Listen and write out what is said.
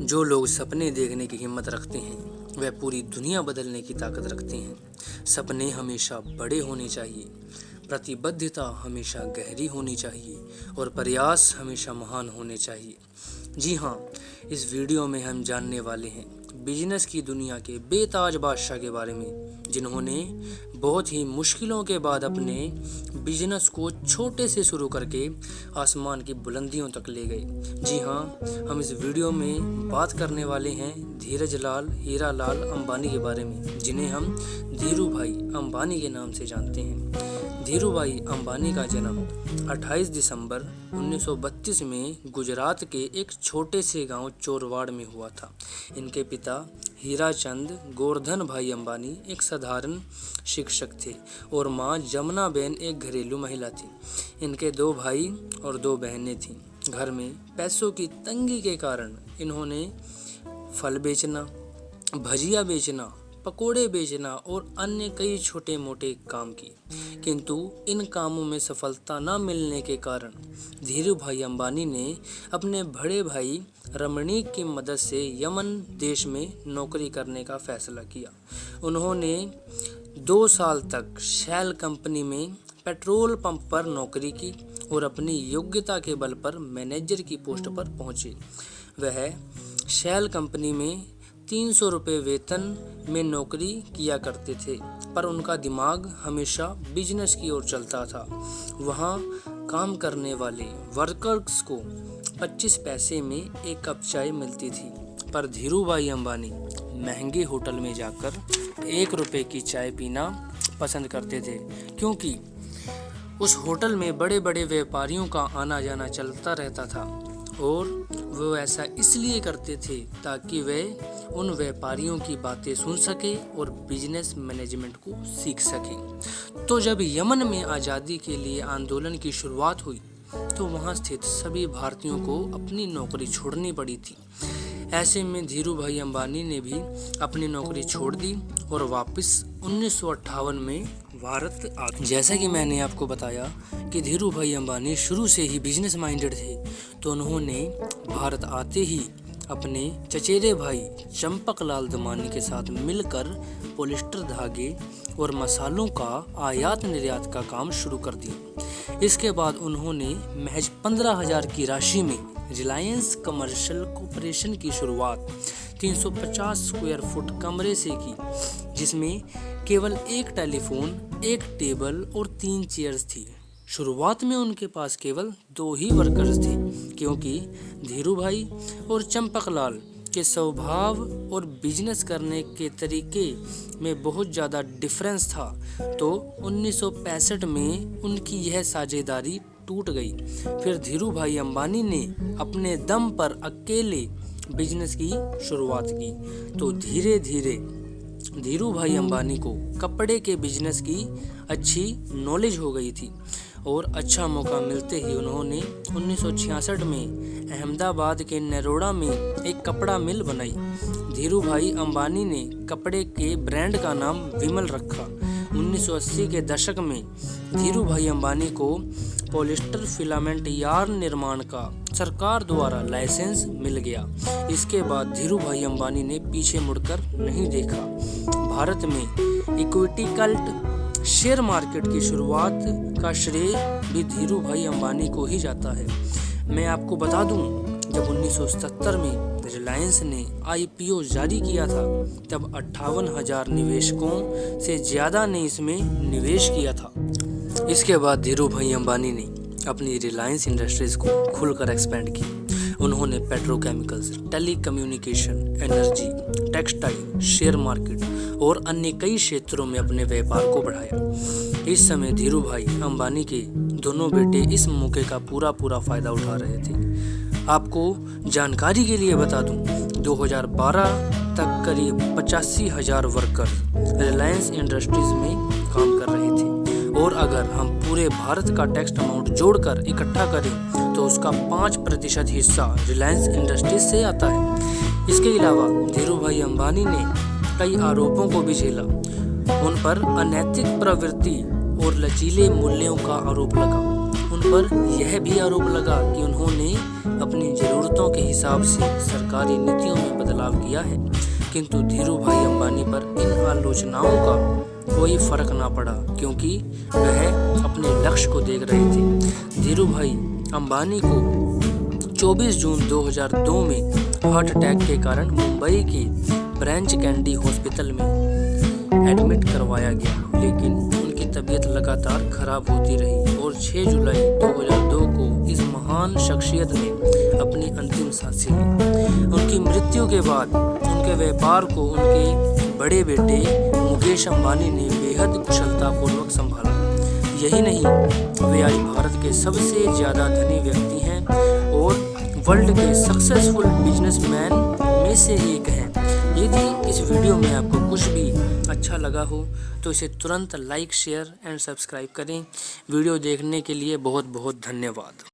जो लोग सपने देखने की हिम्मत रखते हैं वह पूरी दुनिया बदलने की ताकत रखते हैं। सपने हमेशा बड़े होने चाहिए, प्रतिबद्धता हमेशा गहरी होनी चाहिए और प्रयास हमेशा महान होने चाहिए। जी हाँ, इस वीडियो में हम जानने वाले हैं बिजनेस की दुनिया के बेताज बादशाह के बारे में, जिन्होंने बहुत ही मुश्किलों के बाद अपने बिजनेस को छोटे से शुरू करके आसमान की बुलंदियों तक ले गए। जी हाँ, हम इस वीडियो में बात करने वाले हैं धीरज लाल हीरा लाल अंबानी के बारे में, जिन्हें हम धीरू भाई अंबानी के नाम से जानते हैं। धीरू भाई अंबानी का जन्म 28 दिसंबर 1932 में गुजरात के एक छोटे से गांव चोरवाड़ में हुआ था। इनके पिता हीराचंद गोवर्धन भाई अंबानी एक साधारण शिक्षक थे और मां जमुनाबेन एक घरेलू महिला थी। इनके 2 भाई और 2 बहनें थीं। घर में पैसों की तंगी के कारण इन्होंने फल बेचना, भजिया बेचना, पकोड़े बेचना और अन्य कई छोटे मोटे काम किए, किंतु इन कामों में सफलता न मिलने के कारण धीरू भाई अंबानी ने अपने बड़े भाई रमणीक की मदद से यमन देश में नौकरी करने का फैसला किया। उन्होंने 2 साल तक शेल कंपनी में पेट्रोल पंप पर नौकरी की और अपनी योग्यता के बल पर मैनेजर की पोस्ट पर पहुंचे। वह शेल कंपनी में 300 रुपये वेतन में नौकरी किया करते थे, पर उनका दिमाग हमेशा बिजनेस की ओर चलता था। वहाँ काम करने वाले वर्कर्स को 25 पैसे में 1 कप चाय मिलती थी, पर धीरू भाई अंबानी महंगे होटल में जाकर 1 रुपये की चाय पीना पसंद करते थे, क्योंकि उस होटल में बड़े बड़े व्यापारियों का आना जाना चलता रहता था और वो ऐसा इसलिए करते थे ताकि वे उन व्यापारियों की बातें सुन सके और बिजनेस मैनेजमेंट को सीख सके। तो जब यमन में आज़ादी के लिए आंदोलन की शुरुआत हुई तो वहाँ स्थित सभी भारतीयों को अपनी नौकरी छोड़नी पड़ी थी। ऐसे में धीरू भाई अंबानी ने भी अपनी नौकरी छोड़ दी और वापस 1958 में भारत आ गए। जैसा कि मैंने आपको बताया कि धीरू भाई अंबानी शुरू से ही बिजनेस माइंडेड थे, तो उन्होंने भारत आते ही अपने चचेरे भाई चंपकलाल दमानी के साथ मिलकर पॉलिस्टर धागे और मसालों का आयात निर्यात का काम शुरू कर दिया। इसके बाद उन्होंने महज 15,000 की राशि में रिलायंस कमर्शियल कॉरपोरेशन की शुरुआत 350 स्क्वायर फुट कमरे से की, जिसमें केवल 1 टेलीफोन, 1 टेबल और 3 चेयर्स थी। शुरुआत में उनके पास केवल 2 ही वर्कर्स थे, क्योंकि धीरू भाई और चंपकलाल के स्वभाव और बिजनेस करने के तरीके में बहुत ज़्यादा डिफरेंस था। तो 1965 में उनकी यह साझेदारी टूट गई। फिर धीरू भाई अंबानी ने अपने दम पर अकेले बिजनेस की शुरुआत की। तो धीरे धीरे धीरू भाई अंबानी को कपड़े के बिजनेस की अच्छी नॉलेज हो गई थी और अच्छा मौका मिलते ही उन्होंने 1966 में अहमदाबाद के नरोड़ा में एक कपड़ा मिल बनाई। धीरू भाई अंबानी ने कपड़े के ब्रांड का नाम विमल रखा। 1980 के दशक में धीरू भाई अंबानी को पॉलिस्टर फिलामेंट यार्न निर्माण का सरकार द्वारा लाइसेंस मिल गया। इसके बाद धीरू भाई अंबानी ने पीछे मुड़कर नहीं देखा। भारत में इक्विटी कल्ट शेयर मार्केट की शुरुआत का श्रेय भी धीरू भाई अंबानी को ही जाता है। मैं आपको बता दूं, जब 1970 में रिलायंस ने IPO जारी किया था, तब 58,000 निवेशकों से ज़्यादा ने इसमें निवेश किया था। इसके बाद धीरू भाई अंबानी ने अपनी रिलायंस इंडस्ट्रीज़ को खुलकर एक्सपेंड की। उन्होंने petrochemicals, telecommunication, energy, textile, share market और अन्य कई क्षेत्रों में अपने व्यापार को बढ़ाया। इस समय धीरू भाई अंबानी के दोनों बेटे इस मौके का पूरा फ़ायदा उठा रहे थे। आपको जानकारी के लिए बता दूं, 2012 तक करीब 85,000 वर्कर रिलायंस इंडस्ट्रीज़ में काम कर रहे थे और अगर हम पूरे भारत का टैक्स अमाउंट जोड़कर इकट्ठा करें तो उसका 5% हिस्सा रिलायंस इंडस्ट्रीज से आता है। इसके अलावा धीरू भाई अंबानी ने कई आरोपों को भी झेला। उन पर अनैतिक प्रवृत्ति और लचीले मूल्यों का आरोप लगा। उन पर यह भी आरोप लगा कि उन्होंने अपनी ज़रूरतों के हिसाब से सरकारी नीतियों में बदलाव किया है, किंतु धीरूभाई अंबानी पर इन आलोचनाओं का कोई फर्क ना पड़ा, क्योंकि वह अपने लक्ष्य को देख रहे थे। धीरूभाई अंबानी को 24 जून 2002 में हार्ट अटैक के कारण मुंबई के ब्रैंच कैंडी हॉस्पिटल में एडमिट करवाया गया, लेकिन उनकी तबीयत लगातार खराब होती रही और 6 जुलाई 2002 को इस महान शख्सियत ने अपनी अंतिम सांसें ली। उनकी मृत्यु के बाद उनके व्यापार को उनके बड़े बेटे मुकेश अंबानी ने बेहद कुशलतापूर्वक संभाला। यही नहीं, वे आज भारत के सबसे ज़्यादा धनी व्यक्ति हैं और वर्ल्ड के सक्सेसफुल बिजनेसमैन में से एक हैं। यदि इस वीडियो में आपको कुछ भी अच्छा लगा हो तो इसे तुरंत लाइक, शेयर एंड सब्सक्राइब करें। वीडियो देखने के लिए बहुत बहुत धन्यवाद।